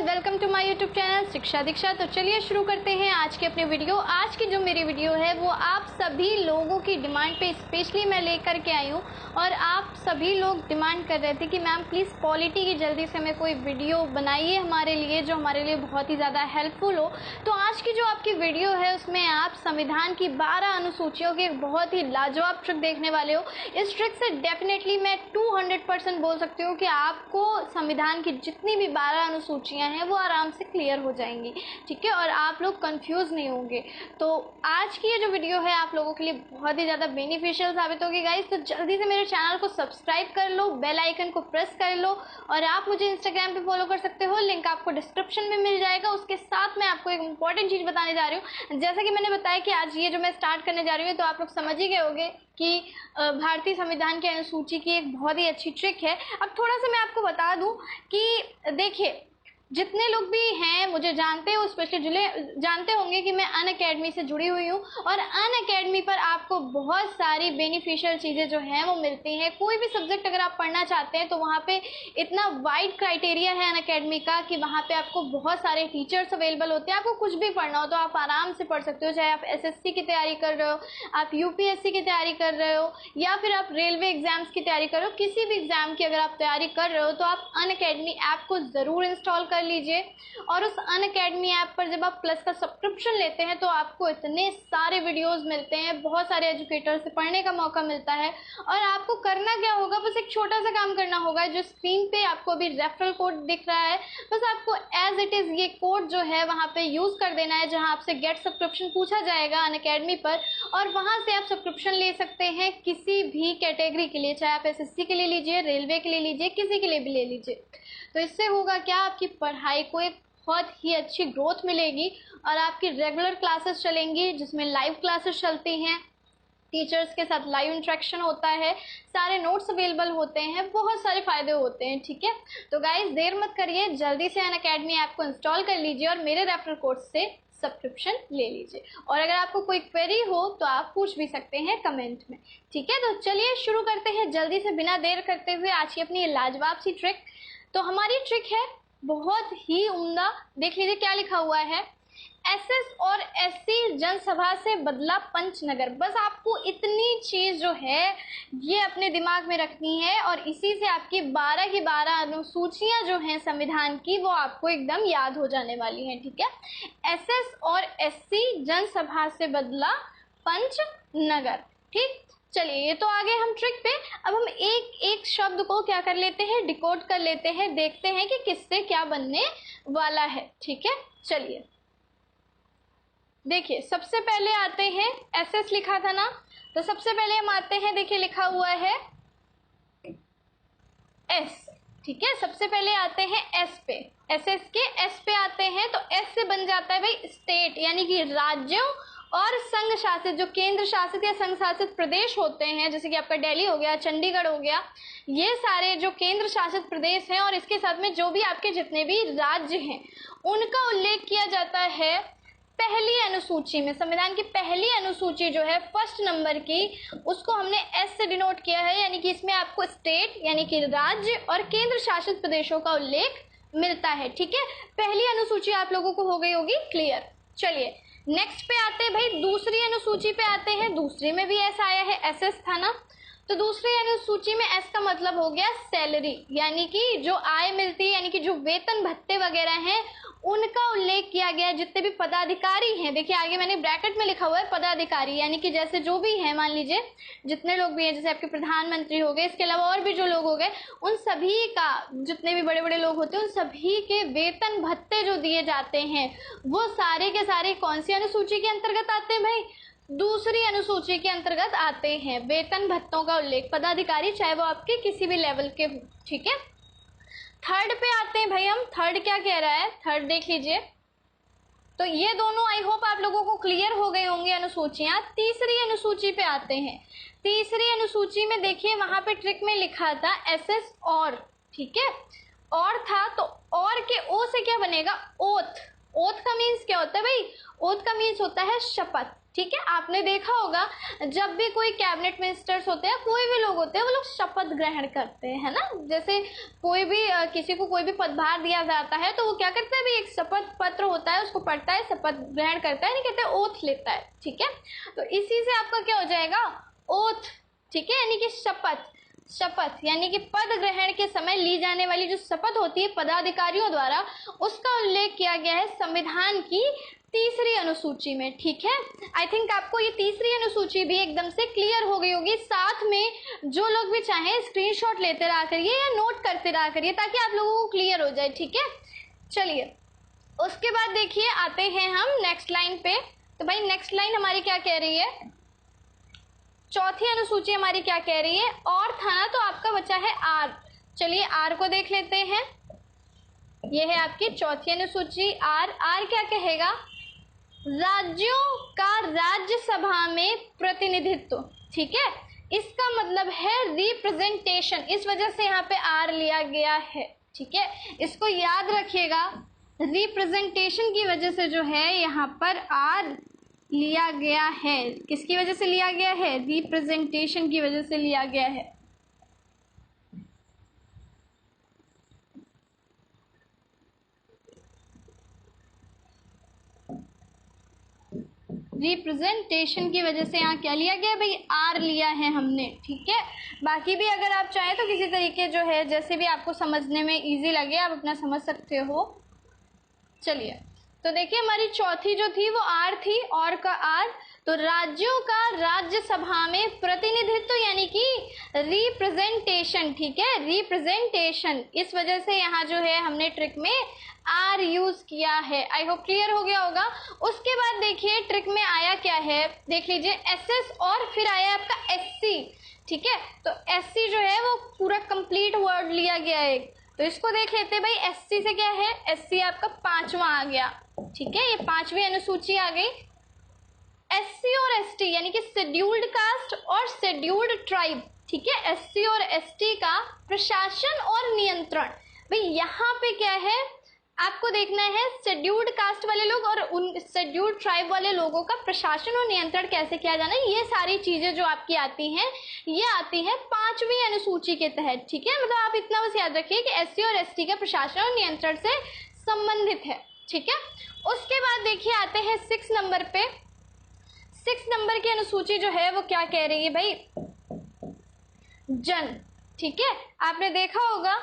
Welcome to my YouTube channel Shiksha Diksha. तो चलिए शुरू करते हैं आज की अपनी वीडियो। आज की जो मेरी वीडियो है वो आप सभी लोगों की डिमांड पे स्पेशली मैं लेकर के आई हूँ और आप सभी लोग डिमांड कर रहे थे कि मैम प्लीज़ पॉलिटी की जल्दी से हमें कोई वीडियो बनाइए हमारे लिए, जो हमारे लिए बहुत ही ज़्यादा हेल्पफुल हो। तो आज की जो आपकी वीडियो है उसमें आप संविधान की 12 अनुसूचियों के बहुत ही लाजवाब ट्रिक देखने वाले हो। इस ट्रिक से डेफिनेटली मैं 200% बोल सकती हूँ कि आपको संविधान की जितनी भी 12 अनुसूचियां हैं वो आराम से क्लियर हो जाएंगी, ठीक है, और आप लोग कंफ्यूज नहीं होंगे। तो आज की ये जो वीडियो है आप लोगों के लिए बहुत ही ज़्यादा बेनिफिशियल साबित होगी गाइस। तो जल्दी से मेरे चैनल को सब्सक्राइब कर लो, बेल आइकन को प्रेस कर लो और आप मुझे इंस्टाग्राम पे फॉलो कर सकते हो, लिंक आपको डिस्क्रिप्शन में मिल जाएगा। उसके साथ मैं आपको एक इंपॉर्टेंट चीज़ बताने जा रही हूँ। जैसा कि मैंने बताया कि आज ये जो मैं स्टार्ट करने जा रही हूँ तो आप लोग समझ ही गए होंगे कि भारतीय संविधान की अनुसूची की एक बहुत ही अच्छी ट्रिक है। अब थोड़ा सा मैं आपको बता दूं कि देखिए, जितने लोग भी हैं मुझे जानते हो, स्पेशली जानते होंगे कि मैं अनअकैडमी से जुड़ी हुई हूँ और अनअकैडमी पर आपको बहुत सारी बेनिफिशियल चीज़ें जो हैं वो मिलती हैं। कोई भी सब्जेक्ट अगर आप पढ़ना चाहते हैं तो वहाँ पे इतना वाइड क्राइटेरिया है अनअकैडमी का कि वहाँ पे आपको बहुत सारे टीचर्स अवेलेबल होते हैं। आपको कुछ भी पढ़ना हो तो आप आराम से पढ़ सकते हो, चाहे आप SSC की तैयारी कर रहे हो, आप UPSC की तैयारी कर रहे हो या फिर आप रेलवे एग्जाम्स की तैयारी कर रहे हो। किसी भी एग्जाम की अगर आप तैयारी कर रहे हो तो आप अनअकैडमी ऐप को ज़रूर इंस्टॉल कर लीजिए। और उस अनअकैडमी ऐप पर जब आप प्लस का सब्सक्रिप्शन लेते हैं तो आपको इतने सारे वीडियोस मिलते हैं, बहुत सारे एजुकेटर से पढ़ने का मौका मिलता है। और आपको करना क्या होगा, बस एक छोटा सा काम करना होगा। जो स्क्रीन पे आपको अभी रेफरल कोड दिख रहा है, बस आपको एज इट इज़ ये कोड जो है वहाँ पे यूज़ कर देना है, जहाँ आपसे गेट सब्सक्रिप्शन पूछा जाएगा अनअकैडमी पर, और वहाँ से आप सब्सक्रिप्शन ले सकते हैं किसी भी कैटेगरी के लिए, चाहे आप SSC के लिए लीजिए, रेलवे के लिए लीजिए, किसी के लिए भी ले लीजिए। तो इससे होगा क्या, आपकी पढ़ाई को एक बहुत ही अच्छी ग्रोथ मिलेगी और आपकी रेगुलर क्लासेस चलेंगी जिसमें लाइव क्लासेस चलती हैं, टीचर्स के साथ लाइव इंटरेक्शन होता है, सारे नोट्स अवेलेबल होते हैं, बहुत सारे फ़ायदे होते हैं, ठीक है। तो गाइस देर मत करिए, जल्दी से अनअकैडमी ऐप को इंस्टॉल कर लीजिए और मेरे रेफरल कोड से सब्सक्रिप्शन ले लीजिए। और अगर आपको कोई क्वेरी हो तो आप पूछ भी सकते हैं कमेंट में, ठीक है। तो चलिए शुरू करते हैं जल्दी से, बिना देर करते हुए आज की अपनी ये लाजवाब सी ट्रिक। तो हमारी ट्रिक है बहुत ही उम्दा, देख लीजिए क्या लिखा हुआ है। SS और SC जनसभा से बदला पंचनगर। बस आपको इतनी चीज जो है ये अपने दिमाग में रखनी है और इसी से आपकी 12 की 12 अनुसूचियां जो हैं संविधान की वो आपको एकदम याद हो जाने वाली हैं, ठीक है। SS और SC जनसभा से बदला पंचनगर, ठीक। चलिए ये तो आ गए हम ट्रिक पे। अब हम एक एक शब्द को क्या कर लेते हैं, डिकोड कर लेते हैं, देखते हैं कि किससे क्या बनने वाला है, ठीक है। चलिए देखिए, सबसे पहले आते हैं, SS लिखा था ना, तो सबसे पहले हम आते हैं, देखिए लिखा हुआ है S, ठीक है। सबसे पहले आते हैं S पे, SS के S पे आते हैं तो S से बन जाता है भाई स्टेट, यानी कि राज्यों और संघ शासित, जो केंद्र शासित या संघ शासित प्रदेश होते हैं, जैसे कि आपका दिल्ली हो गया, चंडीगढ़ हो गया, ये सारे जो केंद्र शासित प्रदेश हैं और इसके साथ में जो भी आपके जितने भी राज्य हैं उनका उल्लेख किया जाता है पहली अनुसूची में। संविधान की पहली अनुसूची जो है फर्स्ट नंबर की, उसको हमने S से डिनोट किया है, यानी कि इसमें आपको स्टेट यानी कि राज्य और केंद्र शासित प्रदेशों का उल्लेख मिलता है, ठीक है। पहली अनुसूची आप लोगों को हो गई होगी क्लियर। चलिए नेक्स्ट पे आते हैं भाई, दूसरी अनुसूची पे आते हैं। दूसरी में भी S आया है, SS था ना, तो दूसरी अनुसूची में S का मतलब हो गया सैलरी, यानी कि जो आय मिलती है, यानी कि जो वेतन भत्ते वगैरह हैं उनका उल्लेख किया गया है। जितने भी पदाधिकारी हैं, देखिए आगे मैंने ब्रैकेट में लिखा हुआ है पदाधिकारी, यानी कि जैसे जो भी है, मान लीजिए जितने लोग भी हैं, जैसे आपके प्रधानमंत्री हो गए, इसके अलावा और भी जो लोग हो गए, उन सभी का, जितने भी बड़े बड़े लोग होते हैं उन सभी के वेतन भत्ते जो दिए जाते हैं वो सारे के सारे कौन सी अनुसूची के अंतर्गत आते हैं भाई, दूसरी अनुसूची के अंतर्गत आते हैं। वेतन भत्तों का उल्लेख, पदाधिकारी चाहे वो आपके किसी भी लेवल के हो, ठीक है। थर्ड पे आते हैं भाई हम, थर्ड क्या कह रहा है, थर्ड देख लीजिए। तो ये दोनों आई होप आप लोगों को क्लियर हो गई होंगी अनुसूचियां। तीसरी अनुसूची पे आते हैं। तीसरी अनुसूची में देखिए वहां पे ट्रिक में लिखा था SS और, ठीक है, और था, तो और के O से क्या बनेगा, ओथ। ओथ का मीन्स क्या होता है भाई, ओथ का मीन्स होता है शपथ, ठीक है, आपने देखा होगा जब भी कोई कैबिनेट मिनिस्टर्स होते हैं, कोई भी लोग होते हैं, वो लोग शपथ ग्रहण करते हैं, है ना। जैसे कोई भी किसी को कोई भी पदभार दिया जाता है तो वो क्या करता है, भाई एक शपथ पत्र होता है, उसको पढ़ता है, शपथ ग्रहण करता है, नहीं कहते ओथ लेता है। ठीक है, तो इसी से आपका क्या हो जाएगा, ओथ। ठीक है, यानी कि शपथ, शपथ यानी कि पद ग्रहण के समय ली जाने वाली जो शपथ होती है पदाधिकारियों द्वारा, उसका उल्लेख किया गया है संविधान की तीसरी अनुसूची में। ठीक है, आई थिंक आपको ये तीसरी अनुसूची भी एकदम से क्लियर हो गई होगी। साथ में जो लोग भी चाहें स्क्रीनशॉट लेते रहा करिए या नोट करते रहा करिए ताकि आप लोगों को क्लियर हो जाए। ठीक है, चलिए उसके बाद देखिए आते हैं हम नेक्स्ट लाइन पे। तो भाई नेक्स्ट लाइन हमारी क्या कह रही है, चौथी अनुसूची हमारी क्या कह रही है, और था ना, तो आपका बचा है आर। चलिए आर को देख लेते हैं। यह है आपकी चौथी अनुसूची आर। आर क्या कहेगा, राज्यों का राज्यसभा में प्रतिनिधित्व। ठीक है, इसका मतलब है रिप्रेजेंटेशन, इस वजह से यहाँ पे आर लिया गया है। ठीक है, इसको याद रखिएगा, रिप्रेजेंटेशन की वजह से जो है यहाँ पर आर लिया गया है। किसकी वजह से लिया गया है, रिप्रेजेंटेशन की वजह से लिया गया है। रिप्रेजेंटेशन की वजह से यहाँ क्या लिया गया भाई, आर लिया है हमने। ठीक है, बाकी भी अगर आप चाहें तो किसी तरीके जो है जैसे भी आपको समझने में इजी लगे आप अपना समझ सकते हो। चलिए तो देखिए हमारी चौथी जो थी वो आर थी, और का आर। तो राज्यों का राज्यसभा में प्रतिनिधित्व यानी कि रिप्रेजेंटेशन। ठीक है, रिप्रेजेंटेशन, इस वजह से यहाँ जो है हमने ट्रिक में आर यूज किया है। आई होप क्लियर हो गया होगा। उसके बाद देखिए ट्रिक में आया क्या है, देख लीजिए एसएस और फिर आया आपका एससी। ठीक है, तो एससी जो है वो पूरा कंप्लीट वर्ड लिया गया है। तो इसको देख लेते हैं भाई, एससी से क्या है, एससी आपका पांचवा आ गया। ठीक है, ये पांचवी अनुसूची आ गई। एससी और एसटी यानी कि शेड्यूल्ड कास्ट और शेड्यूल्ड ट्राइब। ठीक है, एससी और एसटी का प्रशासन और नियंत्रण। भाई यहाँ पे क्या है, आपको देखना है शेड्यूल्ड कास्ट वाले लोग और उन शेड्यूल्ड ट्राइब वाले लोगों का प्रशासन और नियंत्रण कैसे किया जाना है। ये सारी चीजें जो आपकी आती हैं ये आती हैं पांचवी अनुसूची के तहत। ठीक है, मतलब आप इतना बस याद रखिए कि एससी और एसटी का प्रशासन और नियंत्रण से संबंधित है। ठीक है, उसके बाद देखिए आते हैं 6 नंबर पे। 6 नंबर की अनुसूची जो है वो क्या कह रही है भाई, जन। ठीक है, आपने देखा होगा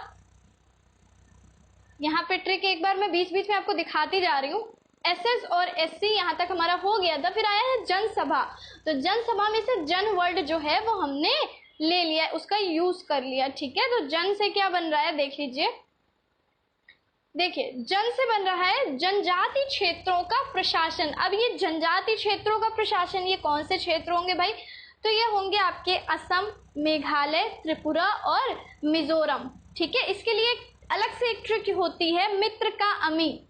यहाँ पे ट्रिक एक बार मैं बीच बीच में आपको दिखाती जा रही हूँ। एसएस और एससी यहाँ तक हमारा हो गया था, फिर आया है जनसभा। तो जनसभा में से जन वर्ड जो है वो हमने ले लिया, उसका यूज कर लिया। ठीक है, तो जन से क्या बन रहा है देख लीजिए, देखिए जन से बन रहा है जनजाति क्षेत्रों का प्रशासन। अब ये जनजाति क्षेत्रों का प्रशासन ये कौन से क्षेत्र होंगे भाई, तो ये होंगे आपके असम, मेघालय, त्रिपुरा और मिजोरम। ठीक है, इसके लिए अलग से एक ट्रिक होती है मित्र का अमी।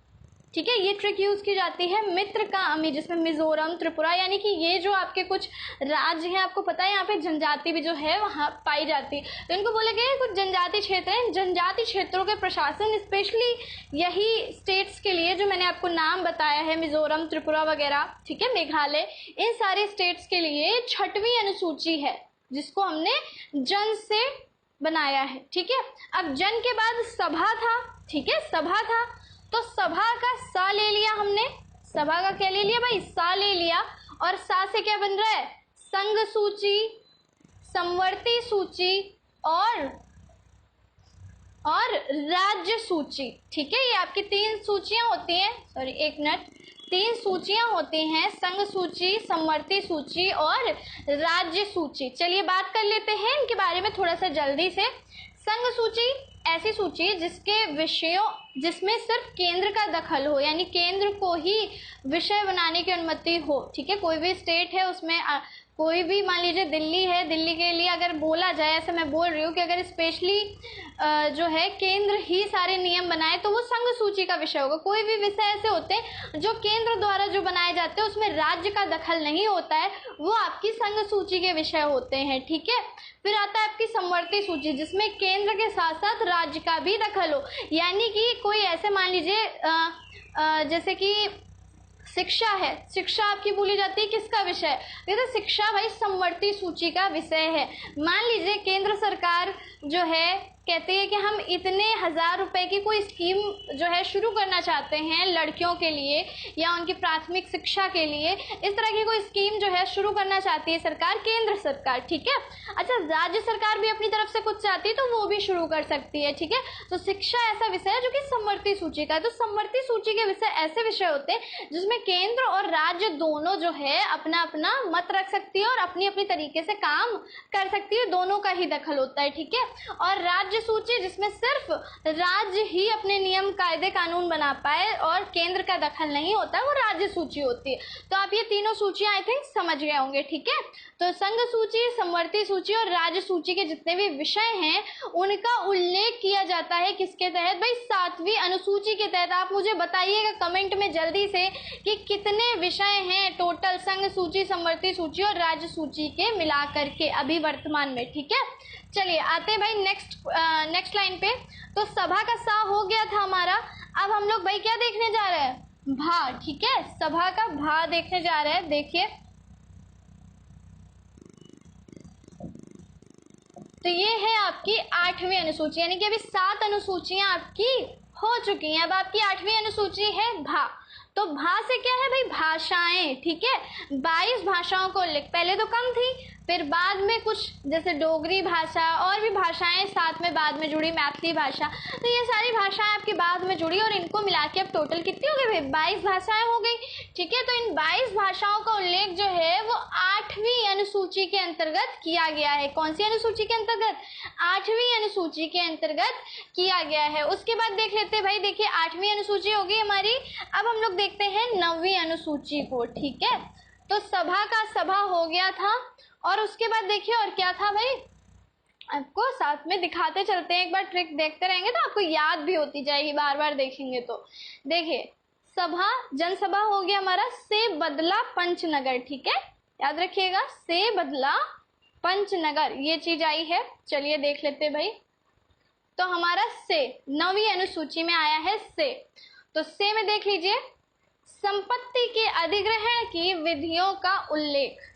ठीक है, ये ट्रिक यूज की जाती है मित्र का अमी, जिसमें मिजोरम, त्रिपुरा यानी कि ये जो आपके कुछ राज्य हैं, आपको पता है यहाँ पे जनजाति भी जो है वहाँ पाई जाती है, तो इनको बोले गए कुछ जनजाति क्षेत्र हैं। जनजाति क्षेत्रों के प्रशासन स्पेशली यही स्टेट्स के लिए जो मैंने आपको नाम बताया है, मिजोरम, त्रिपुरा वगैरह, ठीक है, मेघालय, इन सारे स्टेट्स के लिए 6वीं अनुसूची है जिसको हमने जन से बनाया है। ठीक है, अब जन के बाद सभा था। ठीक है, सभा था तो सभा का सा ले लिया हमने, सभा का क्या ले लिया भाई, सा ले लिया, और सा से क्या बन रहा है, संघ सूची, समवर्ती सूची और राज्य सूची। ठीक है, ये आपकी 3 सूचियां होती हैं, सॉरी एक मिनट, 3 सूचियां होती हैं, संघ सूची, समवर्ती सूची और राज्य सूची। चलिए बात कर लेते हैं इनके बारे में थोड़ा सा जल्दी से। संघ सूची ऐसी सूची जिसके विषयों, जिसमें सिर्फ केंद्र का दखल हो, यानी केंद्र को ही विषय बनाने की अनुमति हो। ठीक है, कोई भी स्टेट है उसमें कोई भी, मान लीजिए दिल्ली है, दिल्ली के लिए अगर बोला जाए, ऐसे मैं बोल रही हूँ कि अगर स्पेशली जो है केंद्र ही सारे नियम बनाए तो वो संघ सूची का विषय होगा। कोई भी विषय ऐसे होते हैं जो केंद्र द्वारा जो बनाए जाते हैं उसमें राज्य का दखल नहीं होता है, वो आपकी संघ सूची के विषय होते हैं। ठीक है, फिर आता है आपकी समवर्ती सूची जिसमें केंद्र के साथ साथ राज्य का भी दखल हो, यानी कि कोई ऐसे मान लीजिए जैसे कि शिक्षा है, शिक्षा आपकी बोली जाती है किसका विषय? देखिए शिक्षा भाई समवर्ती सूची का विषय है। मान लीजिए केंद्र सरकार जो है कहती है कि हम इतने 1000 रुपए की कोई स्कीम जो है शुरू करना चाहते हैं लड़कियों के लिए या उनकी प्राथमिक शिक्षा के लिए, इस तरह की कोई स्कीम जो है शुरू करना चाहती है सरकार, केंद्र सरकार, ठीक है। अच्छा, राज्य सरकार भी अपनी तरफ से कुछ चाहती है तो वो भी शुरू कर सकती है, ठीक है। तो शिक्षा ऐसा विषय है जो कि समवर्ती सूची का है। तो समवर्ती सूची के विषय ऐसे विषय होते हैं जिसमें केंद्र और राज्य दोनों जो है अपना अपना मत रख सकती है और अपनी अपनी तरीके से काम कर सकती है, दोनों का ही दखल होता है, ठीक है। और राज्य सूची जिसमें सिर्फ राज्य ही अपने नियम कायदे कानून बना पाए और केंद्र का दखल नहीं होता, वो राज्य सूची होती है। तो आप ये तीनों सूचियां आई थिंक समझ गए होंगे, ठीक है। तो संघ सूची, समवर्ती सूची और राज्य सूची के जितने भी विषय हैं उनका उल्लेख किया जाता है किसके तहत? भाई 7वीं अनुसूची के तहत। आप मुझे बताइएगा कमेंट में जल्दी से कि कितने विषय हैं टोटल संघ सूची, समवर्ती सूची और राज्य सूची के मिला करके अभी वर्तमान में, ठीक है। चलिए आते हैं भाई नेक्स्ट लाइन पे। तो सभा का सा हो गया था हमारा। अब हम लोग भाई क्या देखने जा रहे हैं? भा, ठीक है। सभा का भा देखने जा रहे हैं। देखिए तो ये है आपकी 8वीं अनुसूची, यानी कि अभी 7 अनुसूचियां आपकी हो चुकी हैं। अब आपकी 8वीं अनुसूची है भा। तो भा से क्या है भाई? भाषाएं, ठीक है। 22 भाषाओं को लिख, पहले तो कम थी, फिर बाद में कुछ जैसे डोगरी भाषा और भी भाषाएं साथ में बाद में जुड़ी, मैथिली भाषा, तो ये सारी भाषाएं आपकी बाद में जुड़ी और इनको मिला के अब टोटल कितनी हो गई भाई? 22 भाषाएं हो गई, ठीक है। तो इन 22 भाषाओं का उल्लेख जो है वो 8वीं अनुसूची के अंतर्गत किया गया है। कौन सी अनुसूची के अंतर्गत? 8वीं अनुसूची के अंतर्गत किया गया है। उसके बाद देख लेते हैं भाई, देखिए 8वीं अनुसूची होगी हमारी। अब हम लोग देखते हैं 9वीं अनुसूची को, ठीक है। तो सभा का सभा हो गया था और उसके बाद देखिए और क्या था भाई, आपको साथ में दिखाते चलते हैं, एक बार ट्रिक देखते रहेंगे तो आपको याद भी होती जाएगी, बार बार देखेंगे तो। देखिए सभा, जनसभा हो गया हमारा, से बदला पंचनगर, ठीक है, याद रखिएगा, से बदला पंचनगर, ये चीज आई है। चलिए देख लेते हैं भाई। तो हमारा से 9वीं अनुसूची में आया है से। तो से में देख लीजिए, संपत्ति के अधिग्रहण की विधियों का उल्लेख।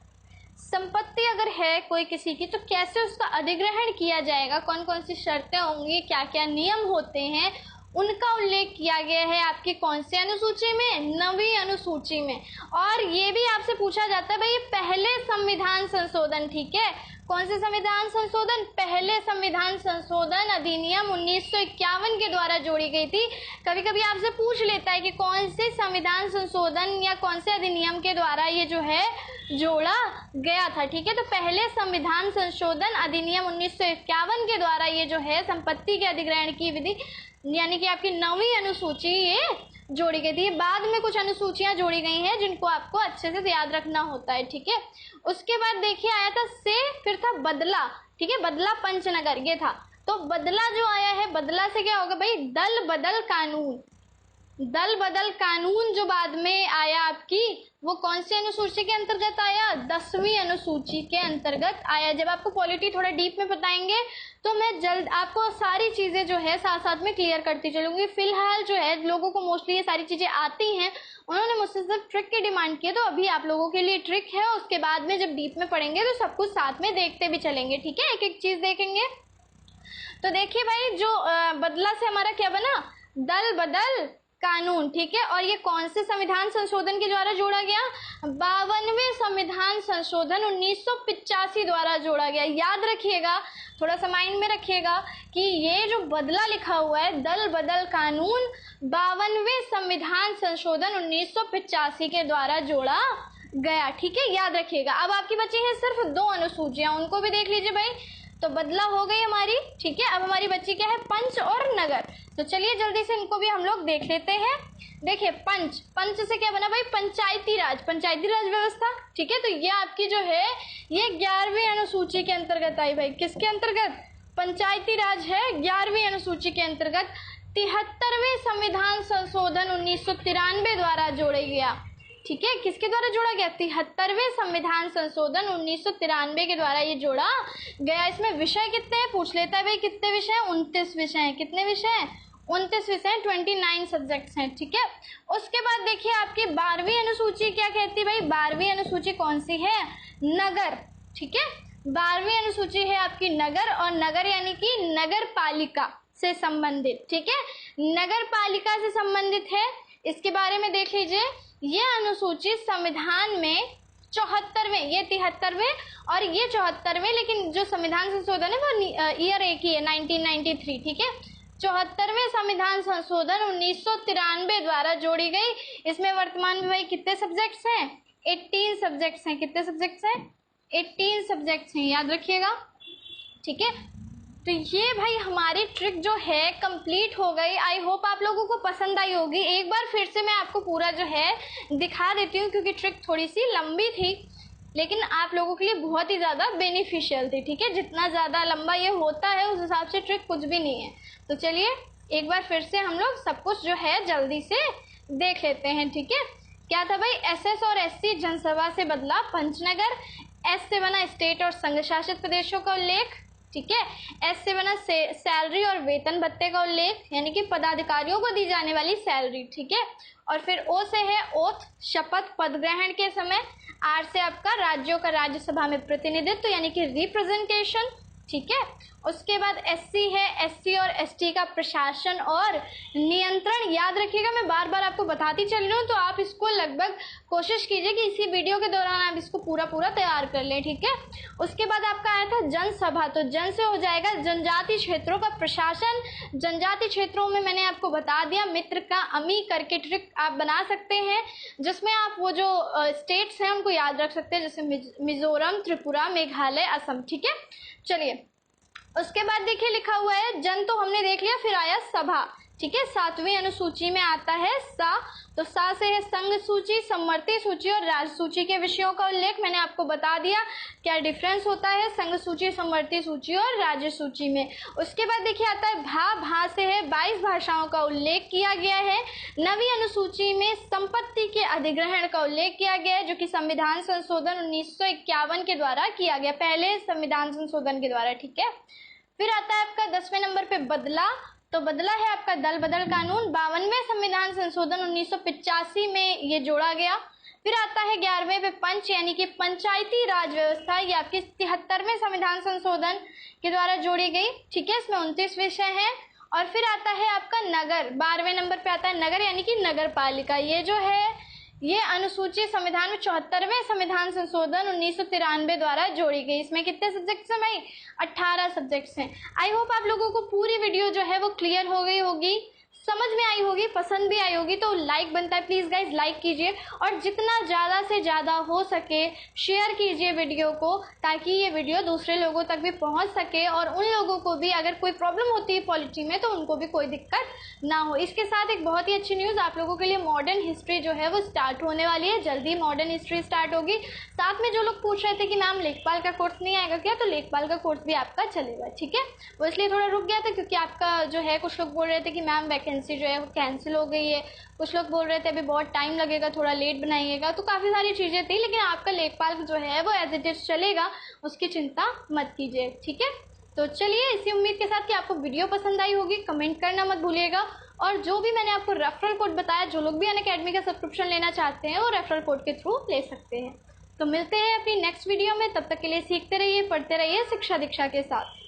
संपत्ति अगर है कोई किसी की तो कैसे उसका अधिग्रहण किया जाएगा, कौन कौन सी शर्तें होंगी, क्या क्या नियम होते हैं, उनका उल्लेख किया गया है आपकी कौन सी अनुसूची में? 9वीं अनुसूची में। और ये भी आपसे पूछा जाता है भाई ये पहले संविधान संशोधन, ठीक है, कौन से संविधान संशोधन? पहले संविधान संशोधन अधिनियम 1951 के द्वारा जोड़ी गई थी। कभी कभी आपसे पूछ लेता है कि कौन से संविधान संशोधन या कौन से अधिनियम के द्वारा ये जो है जोड़ा गया था, ठीक है। तो पहले संविधान संशोधन अधिनियम 1951 के द्वारा ये जो है संपत्ति के अधिग्रहण की विधि, यानी कि आपकी 9वीं अनुसूची ये जोड़ी गई थी। बाद में कुछ अनुसूचियां जोड़ी गई हैं जिनको आपको अच्छे से याद रखना होता है, ठीक है। उसके बाद देखिए आया था से, फिर था बदला, ठीक है, बदला पंचनगर, ये था। तो बदला जो आया है, बदला से क्या होगा भाई? दल बदल कानून। दल बदल कानून जो बाद में आया आपकी, वो कौन सी अनुसूची के अंतर्गत आया? 10वीं अनुसूची के अंतर्गत आया। जब आपको पॉलिटी थोड़ा डीप में बताएंगे तो मैं जल्द आपको सारी चीजें जो है साथ साथ में क्लियर करती चलूंगी। फिलहाल जो है लोगों को मोस्टली ये सारी चीजें आती हैं, उन्होंने मुझसे सिर्फ ट्रिक की डिमांड की है, तो अभी आप लोगों के लिए ट्रिक है, उसके बाद में जब डीप में पढ़ेंगे तो सब कुछ साथ में देखते भी चलेंगे, ठीक है, एक एक चीज देखेंगे। तो देखिए भाई जो बदला से हमारा क्या बना? दल बदल कानून, ठीक है। और ये कौन से संविधान संशोधन के द्वारा जोड़ा गया? 52वें संविधान संशोधन 1985 द्वारा जोड़ा गया। याद रखिएगा, थोड़ा सा माइंड में रखिएगा कि ये जो बदला लिखा हुआ है दल बदल कानून 52वें संविधान संशोधन 1985 के द्वारा जोड़ा गया, ठीक है, याद रखिएगा। अब आपकी बची है सिर्फ 2 अनुसूचियां, उनको भी देख लीजिए भाई। तो बदला हो गई हमारी, ठीक है। अब हमारी बच्ची क्या है? पंच और नगर। तो चलिए जल्दी से इनको भी हम लोग देख लेते हैं। देखिए पंच, पंच से क्या बना भाई? पंचायती राज, पंचायती राज व्यवस्था, ठीक है। तो ये आपकी जो है ये 11वीं अनुसूची के अंतर्गत आई भाई। किसके अंतर्गत? पंचायती राज है 11वीं अनुसूची के अंतर्गत। 73वें संविधान संशोधन 1993 द्वारा जोड़ा गया, ठीक है। किसके द्वारा जोड़ा गया? 73वें संविधान संशोधन 1993 के द्वारा ये जोड़ा गया। इसमें विषय कितने हैं पूछ लेता है भाई, कितने विषय हैं? 29 विषय हैं। कितने विषय हैं? 29 विषय हैं, 29 सब्जेक्ट्स हैं, ठीक है। उसके बाद देखिए आपकी 12वीं अनुसूची क्या कहती है भाई, 12वीं अनुसूची कौन सी है, नगर, ठीक है। 12वीं अनुसूची है आपकी नगर, और नगर यानी कि नगर पालिका से संबंधित, ठीक है, नगर पालिका से संबंधित है। इसके बारे में देख लीजिए, ये अनुसूची संविधान में 74वें, ये 73वें और ये 74वें, लेकिन जो संविधान संशोधन है वो ईयर एक ही है, 1993, ठीक है। 74वें संविधान संशोधन 1993 द्वारा जोड़ी गई। इसमें वर्तमान में भाई कितने सब्जेक्ट्स हैं, 18 सब्जेक्ट्स हैं। कितने सब्जेक्ट्स हैं, 18 सब्जेक्ट्स हैं, याद रखिएगा, ठीक है। तो ये भाई हमारी ट्रिक जो है कंप्लीट हो गई। आई होप आप लोगों को पसंद आई होगी। एक बार फिर से मैं आपको पूरा जो है दिखा देती हूँ, क्योंकि ट्रिक थोड़ी सी लंबी थी लेकिन आप लोगों के लिए बहुत ही ज़्यादा बेनिफिशियल थी, ठीक है। जितना ज़्यादा लंबा ये होता है उस हिसाब से ट्रिक कुछ भी नहीं है। तो चलिए एक बार फिर से हम लोग सब कुछ जो है जल्दी से देख लेते हैं, ठीक है। क्या था भाई, एसएस और एससी जनसभा से बदला पंचनगर, एस से बना स्टेट और संघ शासित प्रदेशों का उल्लेख, ठीक है। एस से बना सैलरी और वेतन भत्ते का उल्लेख, यानी कि पदाधिकारियों को दी जाने वाली सैलरी, ठीक है। और फिर ओ से है ओथ, शपथ पद ग्रहण के समय। आर से आपका राज्यों का राज्यसभा में प्रतिनिधित्व, यानी कि रिप्रेजेंटेशन, ठीक है। उसके बाद एससी है, एससी और एसटी का प्रशासन और नियंत्रण। याद रखिएगा, मैं बार बार आपको बताती चल रही हूँ, तो आप इसको लगभग कोशिश कीजिए कि इसी वीडियो के दौरान आप इसको पूरा तैयार कर लें, ठीक है। उसके बाद आपका आया था जनसभा, तो जन से हो जाएगा जनजाति क्षेत्रों का प्रशासन। जनजाति क्षेत्रों में मैंने आपको बता दिया, मित्र का अमी करके ट्रिक आप बना सकते हैं, जिसमें आप वो जो स्टेट्स हैं उनको याद रख सकते हैं, जैसे मिजोरम, त्रिपुरा, मेघालय, असम, ठीक है। चलिए उसके बाद देखिए लिखा हुआ है जन, तो हमने देख लिया। फिर आया सभा, ठीक है। 7वीं अनुसूची में आता है सा, तो सा से है संघ सूची, समवर्ती सूची और राज्य सूची के विषयों का उल्लेख। मैंने आपको बता दिया क्या डिफरेंस होता है संघ सूची, समवर्ती सूची और राज्य सूची में। उसके बाद देखिए आता है भा, भा से है 22 भाषाओं का उल्लेख किया गया है। 9वीं अनुसूची में संपत्ति के अधिग्रहण का उल्लेख किया गया है, जो कि संविधान संशोधन 1951 के द्वारा किया गया, पहले संविधान संशोधन के द्वारा, ठीक है। फिर आता है आपका 10वें नंबर पे बदला, तो बदला है आपका दल बदल कानून। 52वें संविधान संशोधन 1985 में ये जोड़ा गया। फिर आता है 11वें पे पंच, यानी कि पंचायती राज व्यवस्था, ये आपके 73वें संविधान संशोधन के द्वारा जोड़ी गई, ठीक है। इसमें 29 विषय हैं। और फिर आता है आपका नगर, 12वें नंबर पे आता है नगर, यानी कि नगर पालिका। ये जो है ये अनुसूची संविधान में 74वें संविधान संशोधन 1993 द्वारा जोड़ी गई। इसमें कितने सब्जेक्ट्स हैं भाई, 18 सब्जेक्ट्स हैं। आई होप आप लोगों को पूरी वीडियो जो है वो क्लियर हो गई होगी, समझ में आई होगी, पसंद भी आई होगी। तो लाइक बनता है, प्लीज़ गाइज लाइक कीजिए, और जितना ज़्यादा से ज़्यादा हो सके शेयर कीजिए वीडियो को, ताकि ये वीडियो दूसरे लोगों तक भी पहुंच सके, और उन लोगों को भी अगर कोई प्रॉब्लम होती है पॉलिटी में तो उनको भी कोई दिक्कत ना हो। इसके साथ एक बहुत ही अच्छी न्यूज़, आप लोगों के लिए मॉडर्न हिस्ट्री जो है वो स्टार्ट होने वाली है, जल्दी मॉडर्न हिस्ट्री स्टार्ट होगी। साथ में जो लोग पूछ रहे थे कि मैम लेखपाल का कोर्स नहीं आएगा क्या, तो लेखपाल का कोर्स भी आपका चलेगा, ठीक है। वो इसलिए थोड़ा रुक गया था क्योंकि आपका जो है कुछ लोग बोल रहे थे कि मैम वैकेंसी जो है वो कैंसिल हो गई है, कुछ लोग बोल रहे थे अभी बहुत टाइम लगेगा, थोड़ा लेट बनाइएगा, तो काफ़ी सारी चीज़ें थी। लेकिन आपका लेखपाल जो है वो एज इट इज चलेगा, उसकी चिंता मत कीजिए, ठीक है। तो चलिए इसी उम्मीद के साथ कि आपको वीडियो पसंद आई होगी, कमेंट करना मत भूलिएगा। और जो भी मैंने आपको रेफरल कोड बताया, जो लोग भी अनअकैडमी का सब्सक्रिप्शन लेना चाहते हैं वो रेफरल कोड के थ्रू ले सकते हैं। तो मिलते हैं अपनी नेक्स्ट वीडियो में, तब तक के लिए सीखते रहिए, पढ़ते रहिए शिक्षा दीक्षा के साथ।